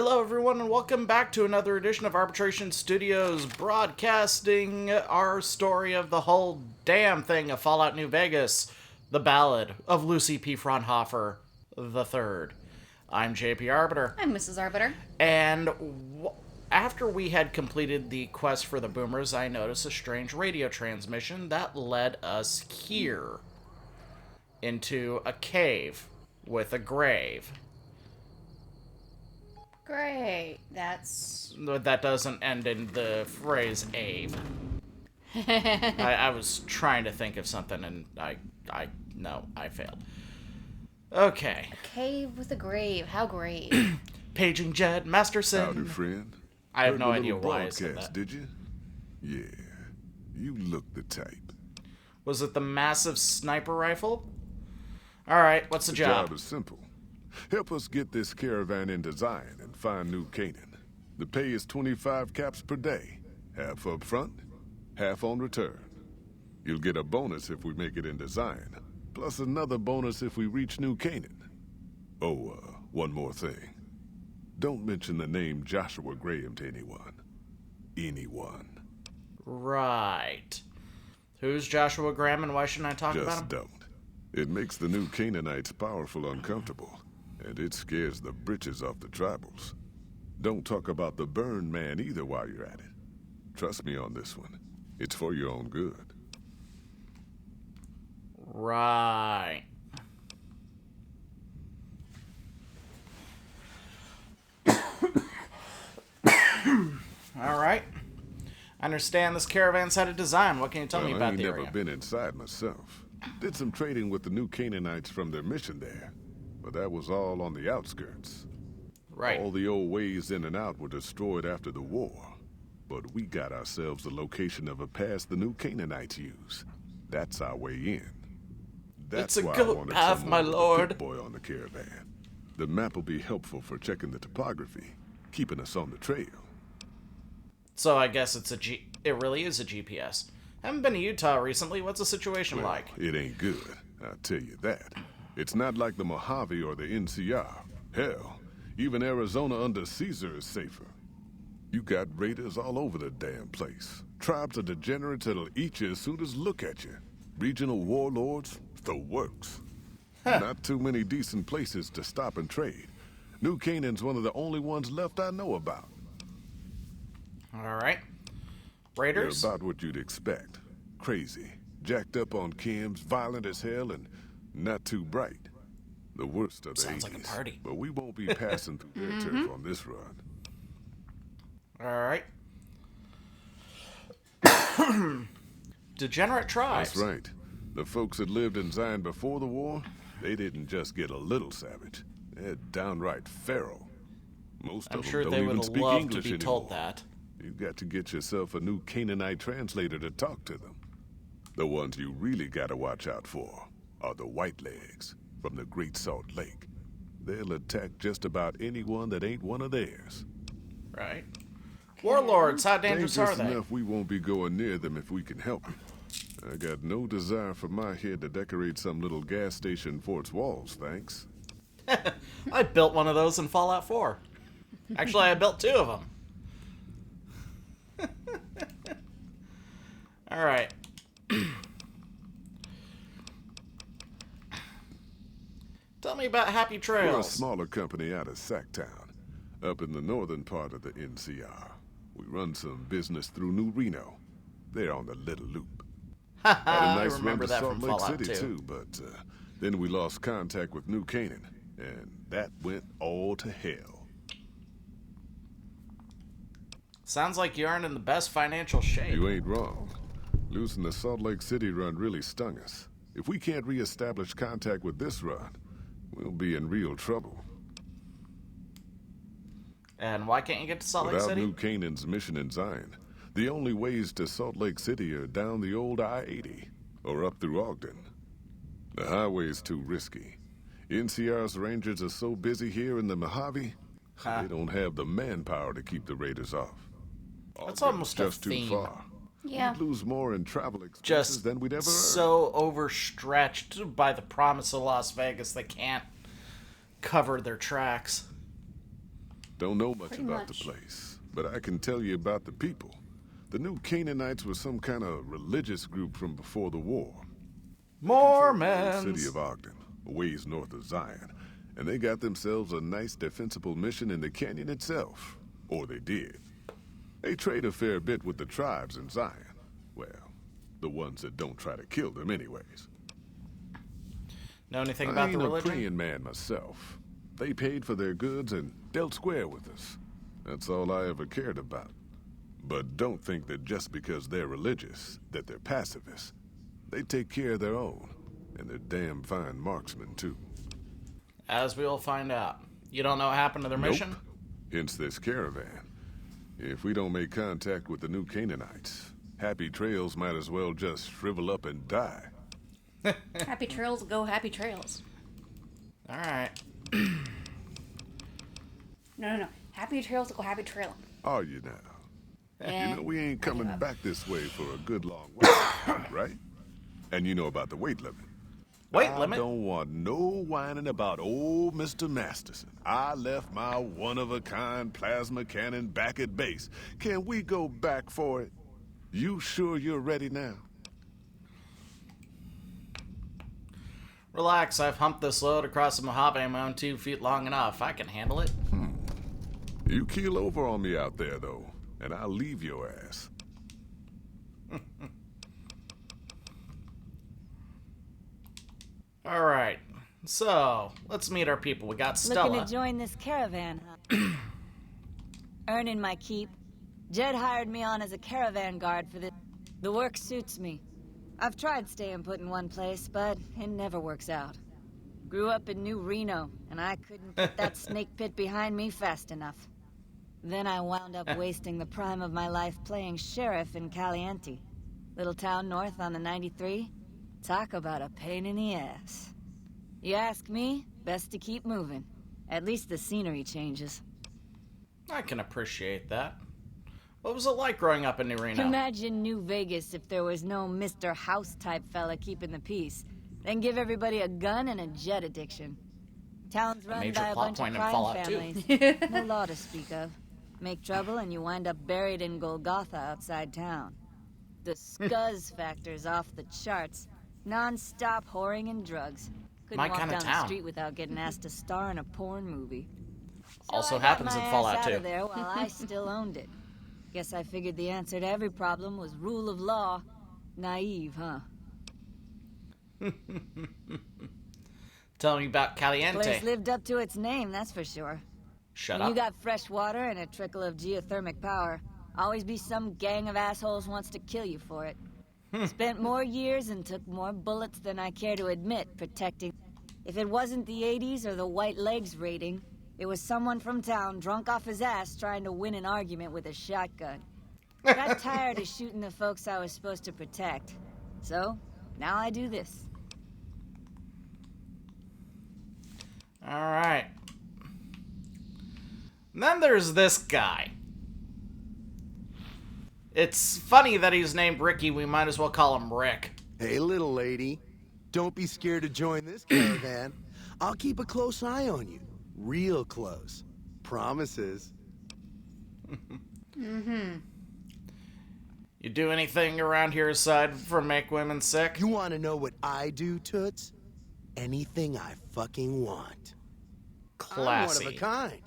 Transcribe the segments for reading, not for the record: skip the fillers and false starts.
Hello, everyone, and welcome back to another edition of Arbitration Studios, broadcasting our story of the whole damn thing of Fallout New Vegas, the Ballad of Lucy P. Fraunhofer III. I'm JP Arbiter. I'm Mrs. Arbiter. And after we had completed the quest for the boomers, I noticed a strange radio transmission that led us here into a cave with a grave. Great. That's... That doesn't end in the phrase Ave. I was trying to think of something and I failed. Okay. A cave with a grave. How great. Paging Jed Masterson. Howdy, friend. I have Heard no the idea little why I said broadcast, that. Did you? Yeah. You look the type. Was it the massive sniper rifle? Alright, what's the job? job is simple. Help us get this caravan into Zion and find New Canaan. The pay is 25 caps per day. Half up front, half on return. You'll get a bonus if we make it into Zion, plus another bonus if we reach New Canaan. Oh, one more thing. Don't mention the name Joshua Graham to anyone. Anyone. Right. Who's Joshua Graham and why shouldn't I talk about Just him? don't. It makes the new Canaanites powerful uncomfortable, and it scares the britches off the tribals. Don't talk about the Burn Man either while you're at it. Trust me on this one. It's for your own good. Right. Alright. I understand this caravan's headed to Zion. What can you tell me I about ain't the never area? been inside myself. Did some trading with the new Canaanites from their mission there, but that was all on the outskirts. Right. All the old ways in and out were destroyed after the war, but we got ourselves the location of a pass the new Canaanites use. That's our way in. That's It's a why goat I wanted path, someone my with a lord. Pip-Boy on the caravan. The map will be helpful for checking the topography, keeping us on the trail. So I guess it really is a GPS. Haven't been to Utah recently. What's the situation like? It ain't good, I'll tell you that. It's not like the Mojave or the NCR. Hell, even Arizona under Caesar is safer. You got raiders all over the damn place. Tribes of degenerates that'll eat you as soon as look at you. Regional warlords, the works. Not too many decent places to stop and trade. New Canaan's one of the only ones left I know about. Alright. They're Raiders? about what you'd expect. Crazy, jacked up on chems, violent as hell, and not too bright. The worst of the Sounds like a 80s. party. But we won't be passing through their turf on this run. Alright. Degenerate tribes. That's right. The folks that lived in Zion before the war, they didn't just get a little savage. They're downright feral. Most I'm of them sure don't they even would speak love English to be anymore. told that. You got to get yourself a new Canaanite translator to talk to them. The ones you really gotta watch out for are the Whitelegs from the Great Salt Lake. They'll attack just about anyone that ain't one of theirs. Right. Warlords, how dangerous are they? enough we won't be going near them if we can help it. I got no desire for my head to decorate some little gas station fort's walls, thanks. I built one of those in Fallout 4. Actually, I built two of them. Alright. Tell me about Happy We're a Trails. smaller company out of Sacktown, up in the northern part of the NCR. We run some business through New Reno. They're on the Little Loop. Had a I nice remember run to that Salt from Lake Fallout City 2. too, but then we lost contact with New Canaan, and that went all to hell. Sounds like you aren't in the best financial shape. You ain't wrong. Losing the Salt Lake City run really stung us. If we can't reestablish contact with this run, we'll be in real trouble. And why can't you get to Salt Lake Without City? New Canaan's mission in Zion, the only ways to Salt Lake City are down the old I-80 or up through Ogden. The highway's too risky. NCR's rangers are so busy here in the Mojave, they don't have the manpower to keep the raiders off. That's Ogden's almost a just too theme. far. Yeah. We'd lose more in travel expenses Just than we'd ever earn. so overstretched by the promise of Las Vegas they can't cover their tracks. Don't know much Pretty about much. the place, but I can tell you about the people. The New Canaanites were some kind of religious group from before the war. The Mormons. city of Ogden, a ways north of Zion, and they got themselves a nice defensible mission in the canyon itself. Or they did. They trade a fair bit with the tribes in Zion. Well, the ones that don't try to kill them anyways. Know anything I about ain't the a religion? praying man myself. They paid for their goods and dealt square with us. That's all I ever cared about. But don't think that just because they're religious, that they're pacifists. They take care of their own, and they're damn fine marksmen, too. As we will find out. You don't know what happened to their mission? Nope. Hence this caravan. If we don't make contact with the New Canaanites, Happy Trails might as well just shrivel up and die. Happy trails go happy trails. Alright. No. Happy trails go happy trailing. Are you now? Yeah. You know we ain't I give coming up. back this way for a good long while, right? And you know about the weight limit. Weight I limit? don't want no whining about old Mr. Masterson. I left my one-of-a-kind plasma cannon back at base. Can we go back for it? You sure you're ready now? Relax, I've humped this load across the Mojave on my own 2 feet long enough. I can handle it. You keel over on me out there, though, and I'll leave your ass. Alright. So, let's meet our people. We got Stella. Looking to join this caravan, huh? Earning my keep. Jed hired me on as a caravan guard for this. The work suits me. I've tried staying put in one place, but it never works out. Grew up in New Reno, and I couldn't put that snake pit behind me fast enough. Then I wound up wasting the prime of my life playing sheriff in Caliente. Little town north on the 93. Talk about a pain in the ass. You ask me, best to keep moving. At least the scenery changes. I can appreciate that. What was it like growing up in New Reno? Imagine New Vegas if there was no Mr. House-type fella keeping the peace. Then give everybody a gun and a jet addiction. Town's run major by a plot bunch of point in crime Fallout 2. families. No law to speak of. Make trouble and you wind up buried in Golgotha outside town. The scuzz factor's off the charts. Non-stop whoring and drugs. Couldn't My walk kinda down town. the street without getting asked to star in a porn movie. So Also I got happens my in ass Fallout out 2. of there while I still owned it. Guess I figured the answer to every problem was rule of law. Naive, huh? Tell me about Place Caliente. lived up to its name, that's for sure. Shut When up. you got fresh water and a trickle of geothermic power, always be some gang of assholes wants to kill you for it. Spent more years and took more bullets than I care to admit protecting. If it wasn't the 80s or the white legs raiding, it was someone from town drunk off his ass trying to win an argument with a shotgun. Got tired of shooting the folks I was supposed to protect. So, now I do this. Alright. And then there's this guy. It's funny that he's named Ricky. We might as well call him Rick. Hey, little lady. Don't be scared to join this caravan. I'll keep a close eye on you. Real close. Promises. You do anything around here aside from make women sick? You want to know what I do, Toots? Anything I fucking want. Classy. I'm one of a kind.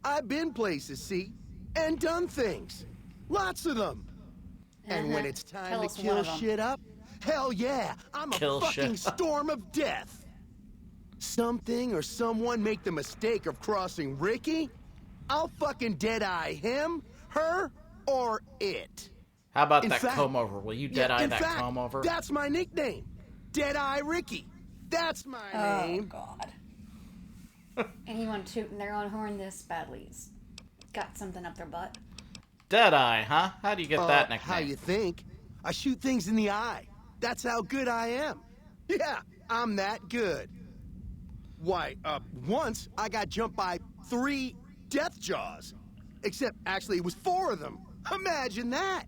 I've been places, see? And done things. Lots of them. And when it's Tell time us to one kill of 'em. shit up, hell yeah, I'm Kill a fucking shit up. storm of death. Something or someone make the mistake of crossing Ricky, I'll fucking dead-eye him, her, or it. How about In that fact- comb over? Will you Yeah, dead-eye in that fact, comb over? That's my nickname. Dead-Eye Ricky. That's my Oh, name. God. Anyone tooting their own horn this badly's got something up their butt. Deadeye, huh? How do you get that nickname? How you think? I shoot things in the eye. That's how good I am. Yeah, I'm that good. Why, once I got jumped by 3 death jaws. Except, actually, it was 4 of them. Imagine that.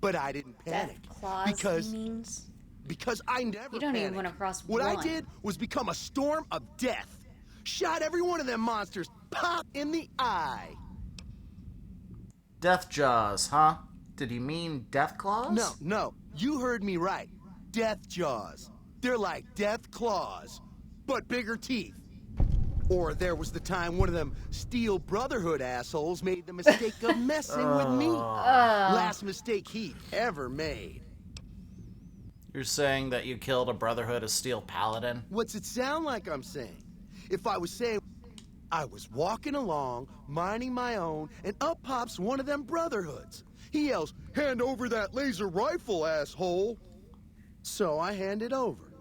But I didn't panic. Death claws, because he means? Because I never You don't even panicked. wanna cross What I one. did was become a storm of death. Shot every one of them monsters pop in the eye. Death Jaws, huh? Did he mean Death Claws? No, you heard me right. Death jaws. They're like death claws, but bigger teeth. Or there was the time one of them Steel Brotherhood assholes made the mistake of messing with me. Last mistake he ever made. You're saying that you killed a Brotherhood of Steel Paladin? What's it sound like I'm saying? If I was saying I was walking along, minding my own, and up pops one of them Brotherhoods. He yells, "Hand over that laser rifle, asshole!" So I hand it over,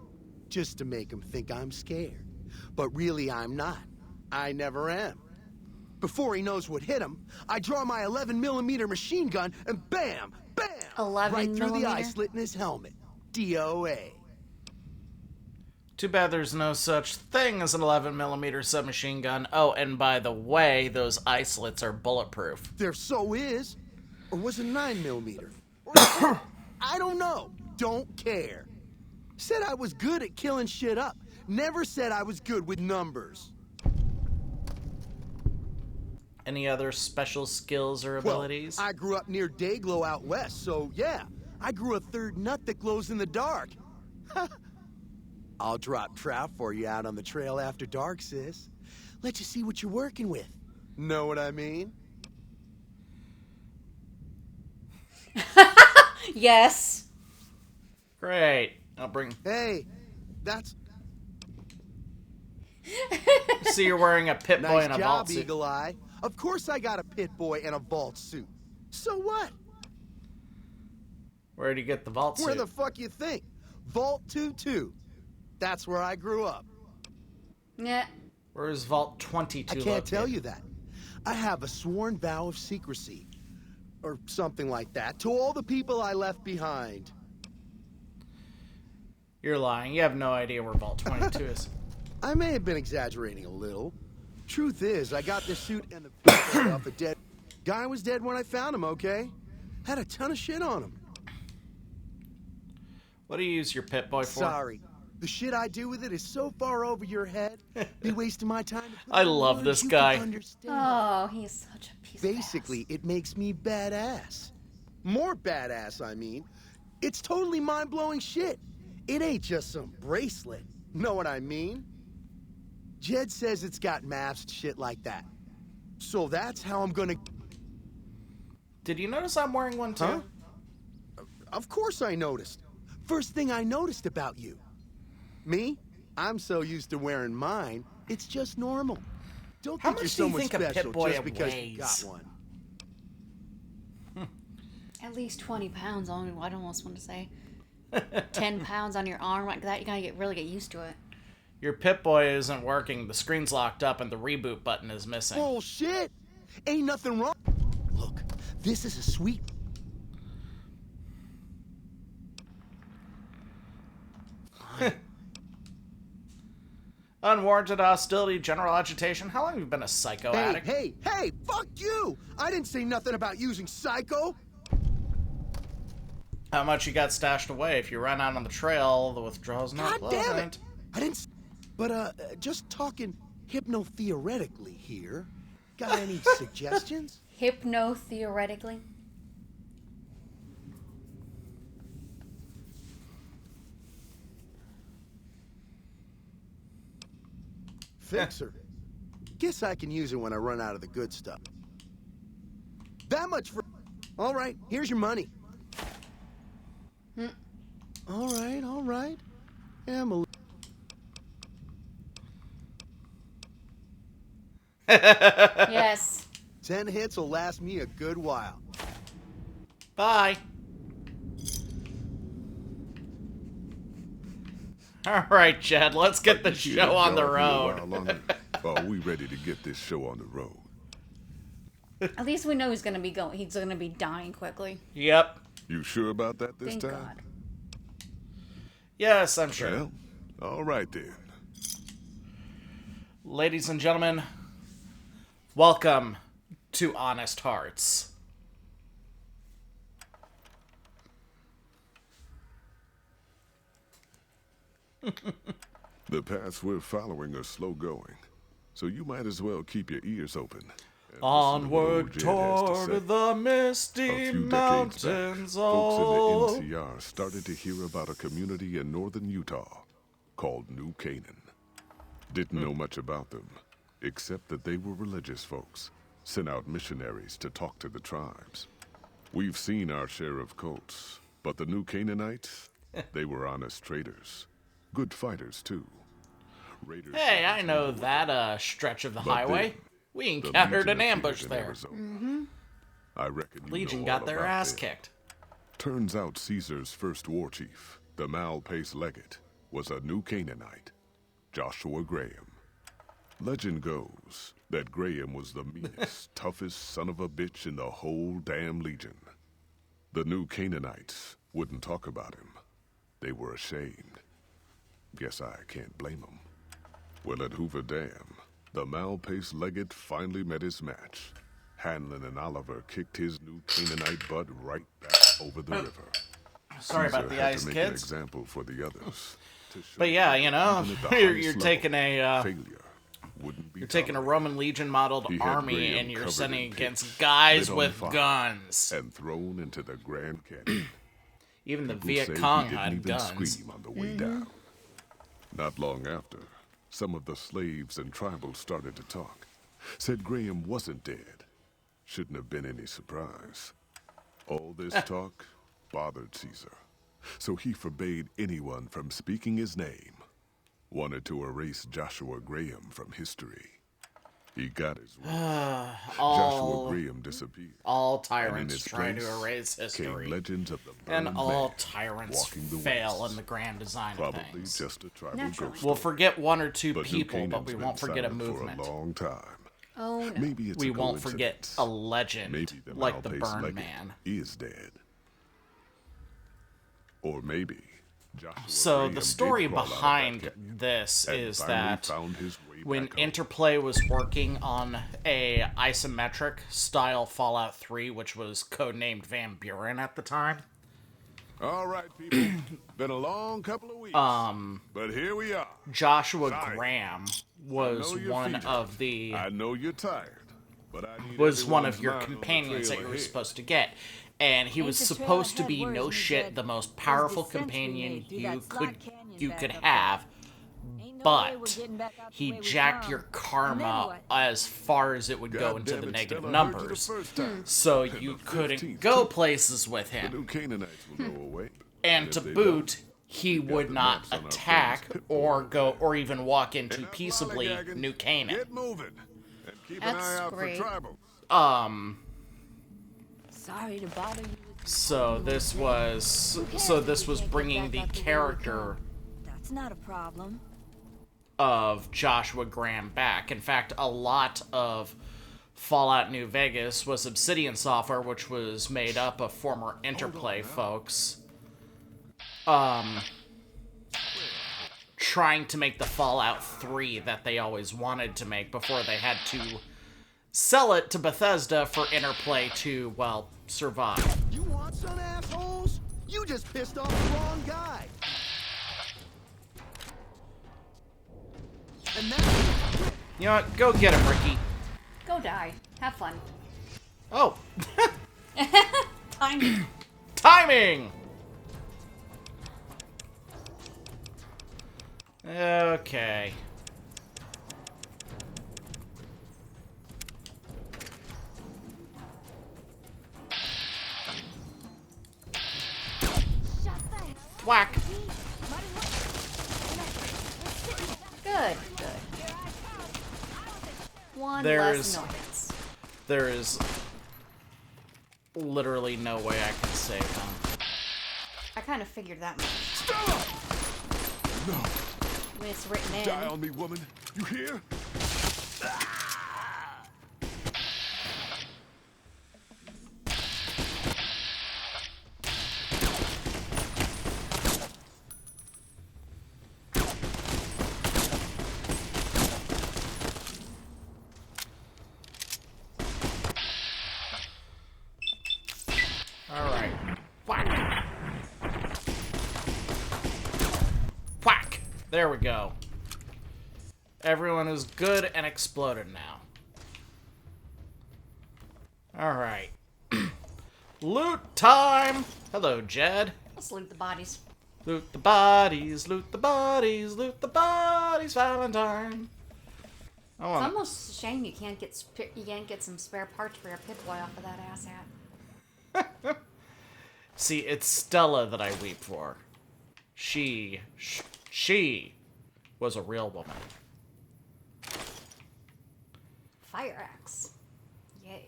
just to make him think I'm scared. But really I'm not. I never am. Before he knows what hit him, I draw my 11mm machine gun and bam, bam! 11 right through the eye millimeter? slit in his helmet. DOA. Too bad there's no such thing as an 11mm submachine gun. Oh, and by the way, those eye slits are bulletproof. There so is. Or was it 9mm? Or I don't know. Don't care. Said I was good at killing shit up. Never said I was good with numbers. Any other special skills or abilities? Well, I grew up near Dayglow out west, so yeah. I grew a third nut that glows in the dark. I'll drop trout for you out on the trail after dark, sis. Let you see what you're working with. Know what I mean? Yes. Great. I'll bring... Hey, that's... See, you're wearing a Pit Boy Nice and a job, vault suit. Eagle Eye. Of course I got a Pit Boy and a vault suit. So what? Where'd you get the vault Where suit? the fuck you think? Vault 22. That's where I grew up. Yeah. Where's Vault 22 I can't located? tell you that. I have a sworn vow of secrecy. Or something like that. To all the people I left behind. You're lying. You have no idea where Vault 22 is. I may have been exaggerating a little. Truth is, I got this suit and the pistol off a dead... Guy was dead when I found him, okay? Had a ton of shit on him. What do you use your Pit Boy for? Sorry. The shit I do with it is so far over your head. Be wasting my time. To put I it in love words this you guy. can understand. Oh, he's such a piece Basically, of it makes me badass. More badass, I mean. It's totally mind-blowing shit. It ain't just some bracelet. Know what I mean? Jed says it's got masked shit like that. So that's how I'm gonna... Did you notice I'm wearing one too? Huh? Of course I noticed. First thing I noticed about you. Me? I'm so used to wearing mine, it's just normal. Don't How think you're much do you someone think a special Pit-Boy just because you got weighs? one. At least 20 pounds on, I'd almost want to say. 10 pounds on your arm like that, you gotta really get used to it. Your Pit Boy isn't working. The screen's locked up and the reboot button is missing. Bullshit! Ain't nothing wrong. Look, this is a sweet... Unwarranted hostility, general agitation. How long have you been a psycho addict? Hey, fuck you! I didn't say nothing about using psycho! How much you got stashed away? If you run out on the trail, the withdrawal's not God damn it! pleasant. I didn't... But, just talking hypno-theoretically here. Got any suggestions? Hypno-theoretically? Fixer. Guess I can use it when I run out of the good stuff. That much for... All right, here's your money. All right. Emily. Yes. 10 hits will last me a good while. Bye. All right, Chad, let's get the show on the road. Are we ready to get this show on the road? At least we know he's gonna be going. He's gonna be dying quickly. Yep. You sure about that this Thank time? God. Yes, I'm sure. Well, all right then. Ladies and gentlemen, welcome to Honest Hearts. The paths we're following are slow going, so you might as well keep your ears open Onward Listen to what old Jed has to toward say. the A misty few decades back, mountains. folks in the NCR started to hear about a community in northern Utah called New Canaan. Didn't know much about them, except that they were religious folks, sent out missionaries to talk to the tribes. We've seen our share of cults, but the New Canaanites, they were honest traders. Good fighters, too. Raiders Hey, I from know the that stretch of the But highway. then, We the encountered Legion an ambush appeared in there. Arizona. I reckon you Legion know got all their about ass them. kicked. Turns out Caesar's first war chief, the Malpais legate, was a New Canaanite, Joshua Graham. Legend goes that Graham was the meanest, toughest son of a bitch in the whole damn Legion. The New Canaanites wouldn't talk about him. They were ashamed. Guess I can't blame them. Well, at Hoover Dam, the Malpais legate finally met his match. Hanlon and Oliver kicked his New Canaanite butt right back over the river. Sorry about Caesar the had ice, to make an kids. example for the others. to show But yeah, that you know, even at the you're highest taking level, a failure wouldn't be you're taking a tolerated. Roman Legion modeled He had army Graham and you're covered sending in against pitch, guys lit on with fire, guns. and thrown into the Grand Canyon. Even the People Viet say he Cong didn't had even guns. scream on the way down. Not long after, some of the slaves and tribals started to talk. Said Graham wasn't dead. Shouldn't have been any surprise. All this talk bothered Caesar, so he forbade anyone from speaking his name. Wanted to erase Joshua Graham from history. He got his wish. Joshua All, Graham disappeared. all And in tyrants its try to place erase came history. legends of the And Burned all Man, tyrants walking the fail wastes. in the grand design of Probably things. just a tribal Naturally. ghost. We'll story. forget one or two But New people, but Canaan's we been won't forget a silent movement. for a long time. Oh no. Maybe it's We a won't forget coincidence. a legend Maybe the like the Malpais Burn legate Man. is dead. Or maybe Joshua So Graham the did story crawl out of that behind canyon this and is finally that found his way when back home. Interplay was working on a isometric style Fallout 3, which was codenamed Van Buren at the time, All right, people. Been a long couple of weeks. But here we are. Joshua Sorry. Graham I was know you're one fevered. of the I know you're tired, but I need was one of everyone's your mind on the companions that trail you were ahead. supposed to get. And he was Ain't the trail supposed to ahead be worse no than shit Jed? the most There's powerful descents we companion made through you that slot could canyon back could up have, Ain't no way we're but getting back out the he way we jacked come. your And then karma what? as far as it would go God into damn the it, negative Stella, I heard you the numbers. first time. So And you the couldn't 15th, go too. places with The him. new Canaanites will go away. And if to they boot, don't, he got would the not maps on our attack friends' or Pitbull go over or even walk into Enough peaceably lollygagging. New Canaan. Get moving. And keep That's an eye out great. for tribal. Sorry to bother you. So this was bringing the character That's not a problem. of Joshua Graham back. In fact, a lot of Fallout New Vegas was Obsidian Software, which was made up of former Interplay folks. Trying to make the Fallout 3 that they always wanted to make before they had to sell it to Bethesda for Interplay to, well, survive. You want some assholes? You just pissed off the wrong guy. And that's You know what? Go get him, Ricky. Go die. Have fun. Oh, Timing. timing! Okay. Whack. Good. Good. One There's- less annoyance. There is literally no way I can save him. I kind of figured that much. No, When it's written in. die on me, woman. You hear? Alright. Whack. Whack. There we go. Everyone is good and exploded now. Alright. Loot time! Hello, Jed. Let's loot the bodies. Loot the bodies, loot the bodies, loot the bodies, Valentine. I It's want almost a shame you can't get some spare parts for your Pip-Boy off of that asshat. See, it's Stella that I weep for. She was a real woman. Fire axe. Yay.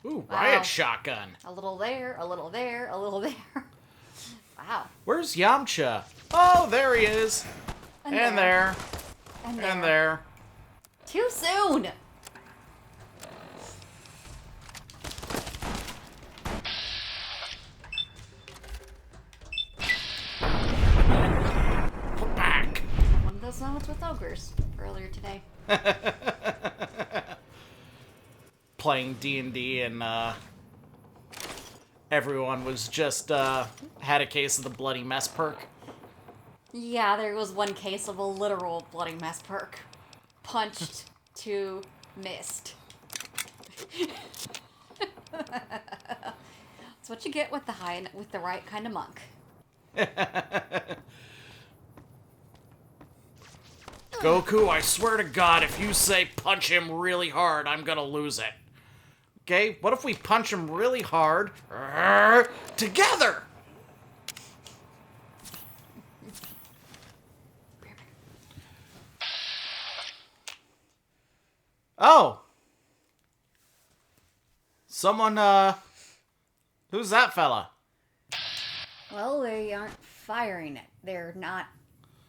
Ooh, Wow. riot shotgun. A little there, a little there, a little there. Wow. Where's Yamcha? Oh, there he is. And there. And And there. Too soon! Back. One of those moments with ogres earlier today. Playing D&D and everyone was just had a case of the bloody mess perk. Yeah, there was one case of a literal bloody mess perk. Punched to missed. That's what you get with the right kind of monk. Goku, I swear to God, if you say punch him really hard, I'm gonna lose it. Okay, what if we punch him really hard together? Oh. Someone, who's that fella? Well, they aren't firing it. They're not.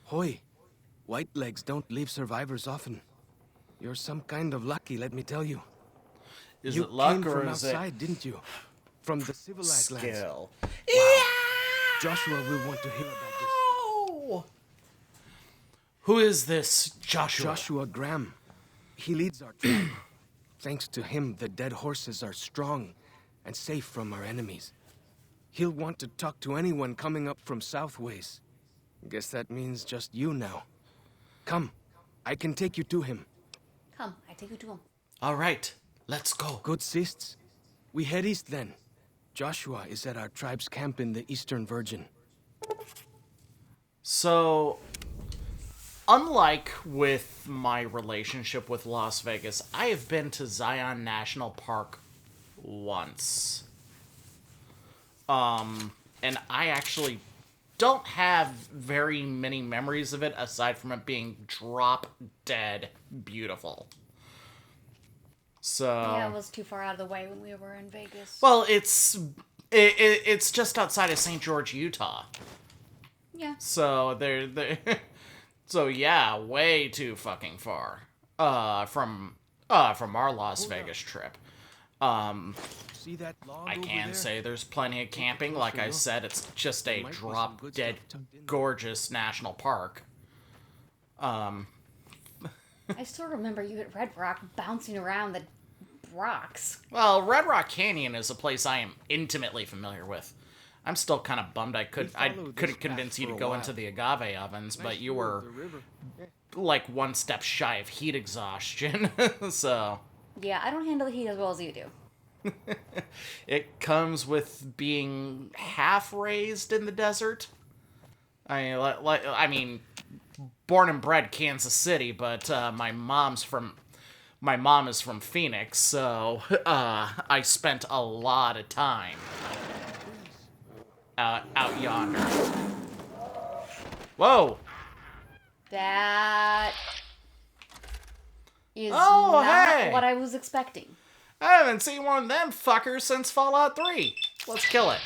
Hoy, white legs don't leave survivors often. You're some kind of lucky, let me tell you. Is You it luck came or from is outside, didn't you? From the it civilized lands. skill? Joshua will want to hear about this. Oh! Who is this Joshua? Joshua Graham. He leads our tribe. Thanks to him, the dead horses are strong and safe from our enemies. He'll want to talk to anyone coming up from Southways. Guess that means just you now. Come, I can take you to him. Come, I take you to him. All right, let's go. Good sists. We head east then. Joshua is at our tribe's camp in the Eastern Virgin. So, unlike with my relationship with Las Vegas, I have been to Zion National Park once. And I actually don't have very many memories of it aside from it being drop dead beautiful. So Yeah, it was too far out of the way when we were in Vegas. well, it's just outside of St. George, Utah. Yeah. So they're so yeah, way too fucking far. From our Las Vegas trip. See that log I over can there? say there's plenty of camping. Like I said, it's just a might be some drop good dead stuff tucked in there. gorgeous national park. I still remember you at Red Rock bouncing around the rocks. Well, Red Rock Canyon is a place I am intimately familiar with. I'm still kind of bummed I couldn't followed this convince you path to for a go while. into the agave ovens, but Nice you view of were the river. like one step shy of heat exhaustion. So Yeah, I don't handle the heat as well as you do. it comes with being half raised in the desert. I mean, born and bred Kansas City, but my mom is from Phoenix, so I spent a lot of time out yonder. Whoa! That is Oh, not hey! what I was expecting. I haven't seen one of them fuckers since Fallout 3. Let's kill it.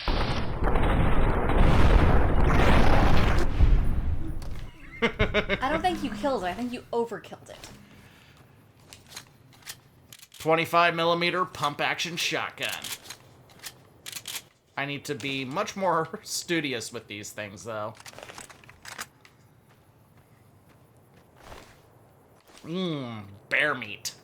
I don't think you killed it. I think you overkilled it. 25mm pump action shotgun. I need to be much more studious with these things, though. Bear meat.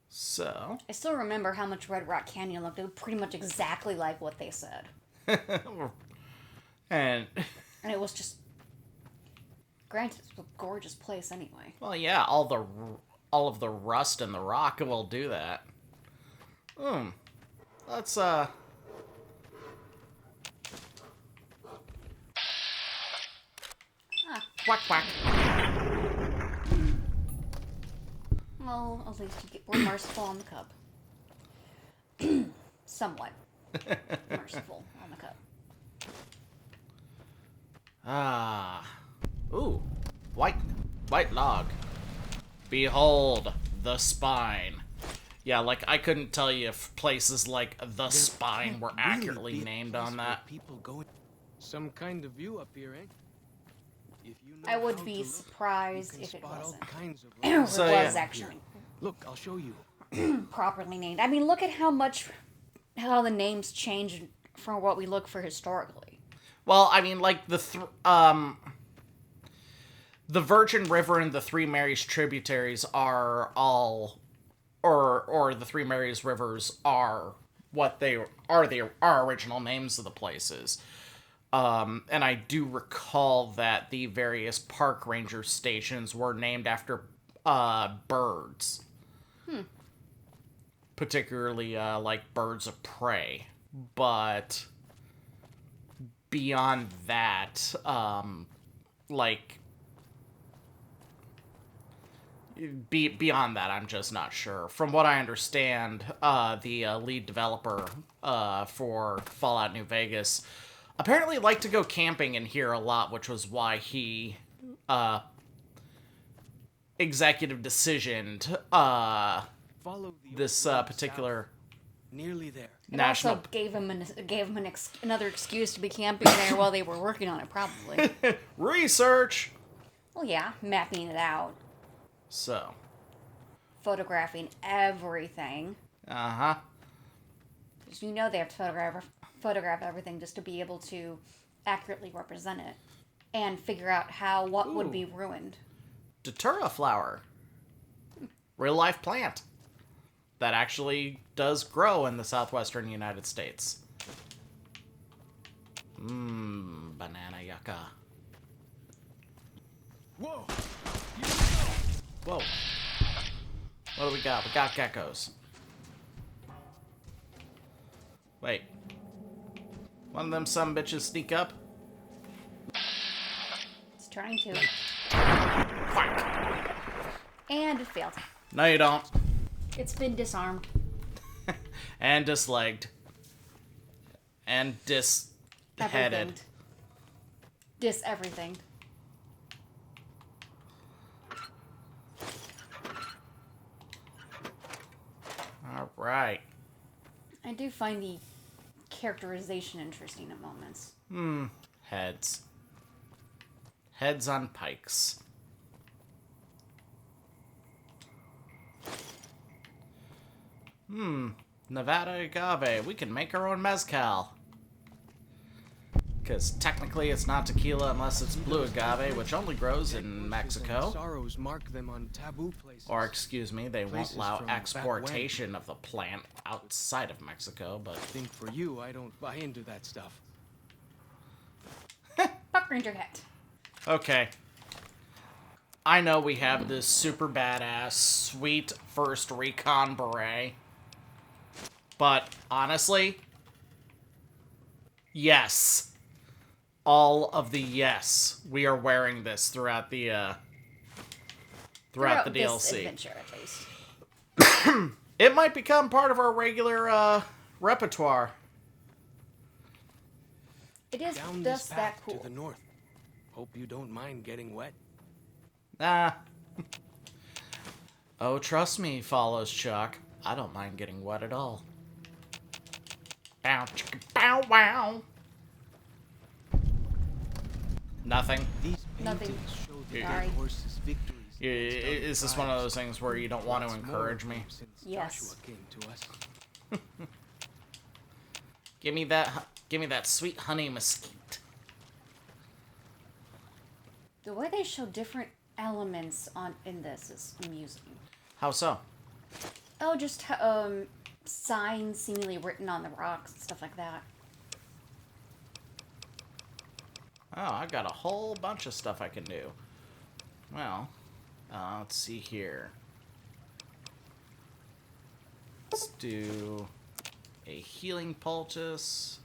So, I still remember how much Red Rock Canyon looked. It was pretty much exactly like what they said. And, And it was just... Granted, it's a gorgeous place anyway. well, yeah, all of the rust and the rock will do that. Let's, Quack, quack. Well, at least we're merciful on the cup. Somewhat. Merciful on the cup. Ah. Ooh. White log. Behold, the spine. Yeah, like, I couldn't tell you if places like the spine were accurately Really be a named place on where that. People go. Some kind of view up here, eh? If you know I would how be to look, surprised you can if it spot all wasn't. kinds of Or So, it was yeah. actually Look, I'll show you. properly named. I mean, look at how the names change from what we look for historically. Well, I mean, like, the Virgin River and the Three Marys tributaries are all, or the Three Marys rivers are what they are, our original names of the places. And I do recall that the various park ranger stations were named after birds. Particularly, like, birds of prey. But beyond that, like... beyond that, I'm just not sure. From what I understand, the lead developer for Fallout New Vegas apparently liked to go camping in here a lot, which was why he executive decisioned Follow the this old road particular south. Nearly there. It national... also gave him another excuse to be camping there while they were working on it, probably. research! Well, yeah, mapping it out, So, photographing everything. uh-huh. Because you know they have to photograph everything just to be able to accurately represent it and figure out what would be ruined. Datura flower. Real life plant. That actually does grow in the southwestern United States. Banana yucca. Whoa! Whoa. What do we got? We got geckos. Wait. One of them sumbitches sneak up? It's trying to. Quack. And it failed. No, you don't. It's been disarmed. And dislegged. And Everything. disheaded. Everything. Alright. I do find the characterization interesting at moments. Heads. Heads on pikes. Nevada agave. We can make our own mezcal. Because technically it's not tequila unless it's blue agave, which only grows in Mexico. Sorrows mark them on taboo places. Or, excuse me, they won't Places allow from back exportation of the plant outside of Mexico, but... I think for you, I don't buy into that stuff. Buck Ranger hat. Okay. I know we have this super badass, sweet first recon beret. But, honestly... Yes. All of the yes. We are wearing this throughout the, throughout the This DLC. adventure, at least. It might become part of our regular, repertoire. It is Down this just that path cool. to the north. Hope you don't mind getting wet. Nah. Oh, trust me, follows Chuck. I don't mind getting wet at all. Bow, chicka, bow, wow. Nothing. These Nothing. paintings show the Yeah. Sorry. dead horses' victories. against other Is this one of tribes. those things where you don't want to Lots more encourage of me? them since Yes. Joshua came to us. Give me that sweet honey mesquite. The way they show different elements in this is amusing. How so? Oh, just signs seemingly written on the rocks and stuff like that. Oh, I've got a whole bunch of stuff I can do. Well, let's see here. Let's do a healing poultice.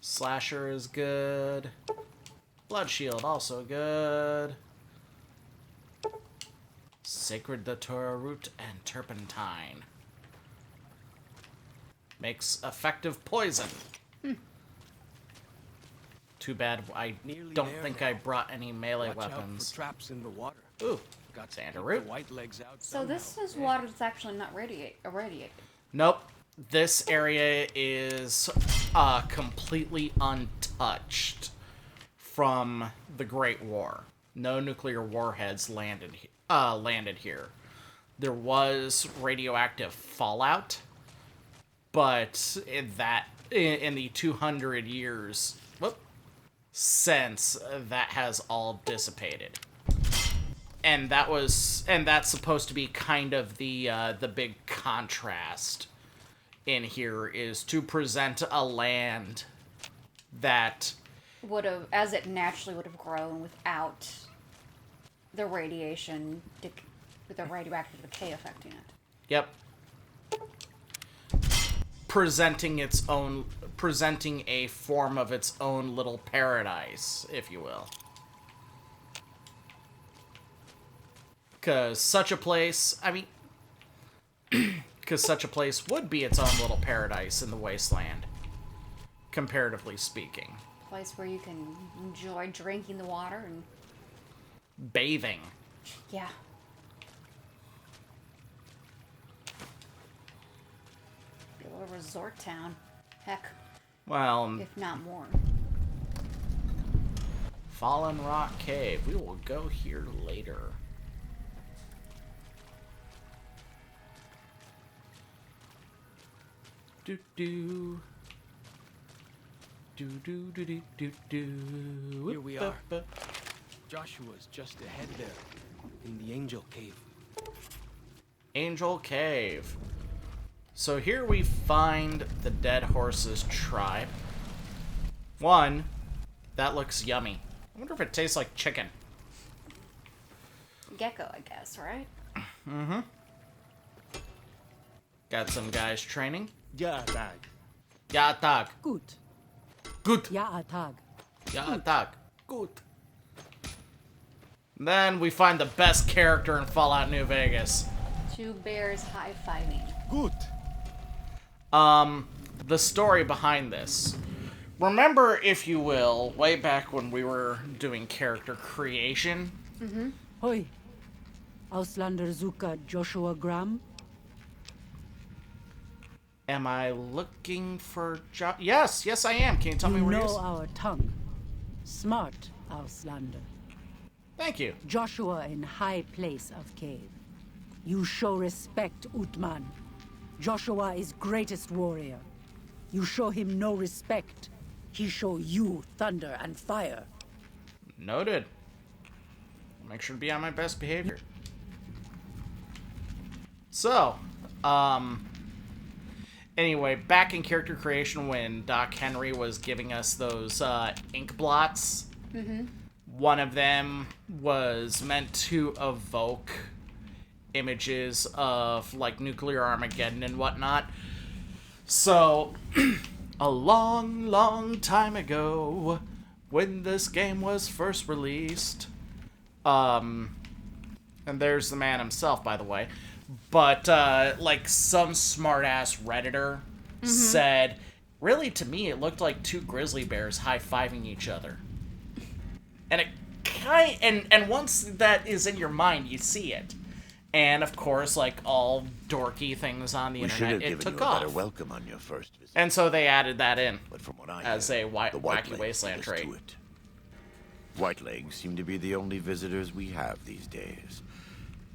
Slasher is good. Blood shield also good. Sacred Datura root and turpentine. Makes effective poison. Too bad I Nearly don't there think now. I brought any melee Watch out weapons. for traps in the water. Ooh, Got to Xander keep root. the white legs out. So this is water that's actually not irradiated. Nope. This area is completely untouched from the Great War. No nuclear warheads landed here. There was radioactive fallout, but in the 200 years since, that has all dissipated. And that's supposed to be kind of the big contrast in here, is to present a land that Would have, as it naturally would have grown without the radiation, with the radioactive decay affecting it. Yep. Presenting a form of its own little paradise, if you will. Because such a place would be its own little paradise in the wasteland, comparatively speaking. Place where you can enjoy drinking the water and Bathing. yeah. Be a little resort town. Heck, Well, if not more. Fallen Rock Cave. We will go here later. Do do. Do do do do do do. Here we are. Joshua's just ahead there, in the Angel Cave. Angel Cave. So here we find the Dead Horses tribe. One, that looks yummy. I wonder if it tastes like chicken. Gecko, I guess, right? Mm-hmm. Got some guys training. Ja, Tag. Ja, Tag. Gut. Good. Ja, Tag. Ja, Tag. Good. Then we find the best character in Fallout New Vegas. Two bears high-fiving. Gut. The story behind this. Remember, if you will, way back when we were doing character creation, Hoi. Auslander Zuka Joshua Graham. am I looking for Yes, I am. Can you tell me You where he know is? our tongue. Smart Auslander. Thank you. Joshua in high place of cave. You show respect, Utman. Joshua is greatest warrior. You show him no respect. He show you thunder and fire. Noted. Make sure to be on my best behavior. So, anyway, back in character creation when Doc Henry was giving us those ink blots, one of them was meant to evoke images of like nuclear Armageddon and whatnot. So, a long, long time ago, when this game was first released, and there's the man himself, by the way, but like some smart-ass Redditor said, really, to me, it looked like two grizzly bears high-fiving each other. And and once that is in your mind, you see it. And of course, like all dorky things on the We should have internet, it given you took a better off. welcome on your first visit. And so they added that in. But from what I as hear, a the White wacky Legs wasteland beat us trait. to it. Whitelegs seem to be the only visitors we have these days.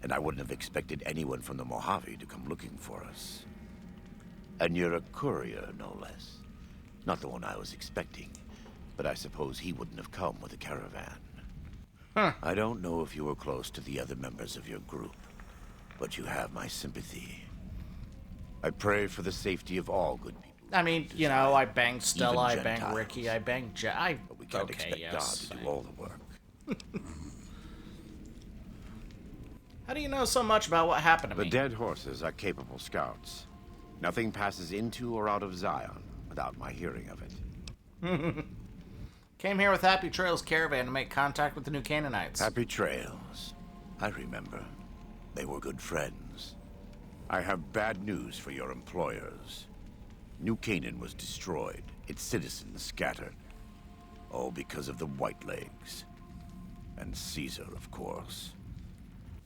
And I wouldn't have expected anyone from the Mojave to come looking for us. And you're a courier, no less. Not the one I was expecting, but I suppose he wouldn't have come with a caravan. Huh. I don't know if you were close to the other members of your group, but you have my sympathy. I pray for the safety of all good people I mean, you know, I banged Stella, I Even banged Gentiles. Ricky, I banged Jack. But we can't Okay, expect God yes. to do all the work. How do you know so much about what happened to The me? dead horses are capable scouts. Nothing passes into or out of Zion without my hearing of it. Came here with Happy Trails Caravan to make contact with the New Canaanites. Happy Trails. I remember. They were good friends. I have bad news for your employers. New Canaan was destroyed, its citizens scattered. All because of the Whitelegs. And Caesar, of course.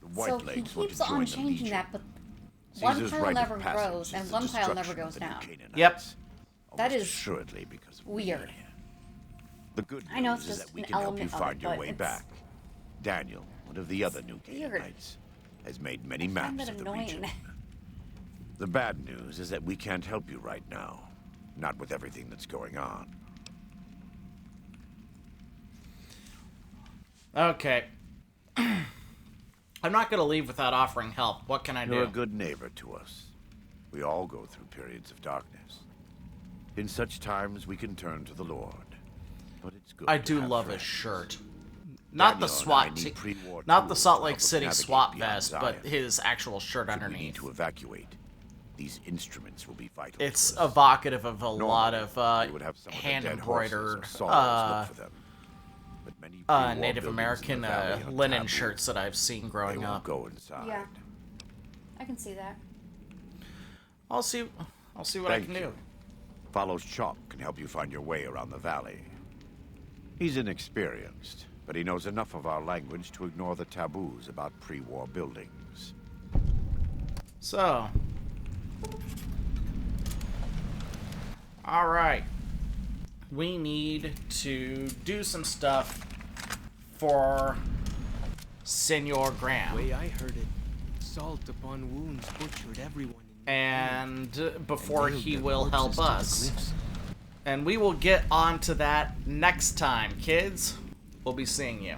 The So he Whitelegs want to keeps join on the changing Legion. that, but one Caesar's pile rite of never passage grows, is and the one pile never destruction of goes the New down. Canaanites. Yep. That Almost is assuredly because of weird. me. The good I know news it's is just that we an can help you element of find it, your but way it's back. Daniel, one of the other New weird. Canaanites, has made many I find maps that of the region. annoying. The bad news is that we can't help you right now. Not with everything that's going on. Okay. I'm not going to leave without offering help. What can I You're a do? good neighbor to us. We all go through periods of darkness. In such times, we can turn to the Lord. But it's good I to do have love his friends. shirt. Not the Daniel and I SWAT need team, pre-war not the tools Salt to Lake help us City navigate SWAT beyond vest, Zion. but his actual shirt Should we need underneath. to evacuate, these instruments will be vital It's to us. evocative of a Normally, lot of we would have some of the hand dead horses or embroidered saws look for them. But many pre-war Native buildings in American the valley are linen taboo. shirts that I've seen They growing won't up. go inside. Yeah. I can see that. I'll see what I Thank can you. do. Follows Chalk can help you find your way around the valley. He's inexperienced, but he knows enough of our language to ignore the taboos about pre-war buildings. So, all right, we need to do some stuff for Senor Graham. way I heard it, salt upon wounds butchered everyone. And before he will help Corpses to the us. cliffs. And we will get on to that next time, kids. We'll be seeing you.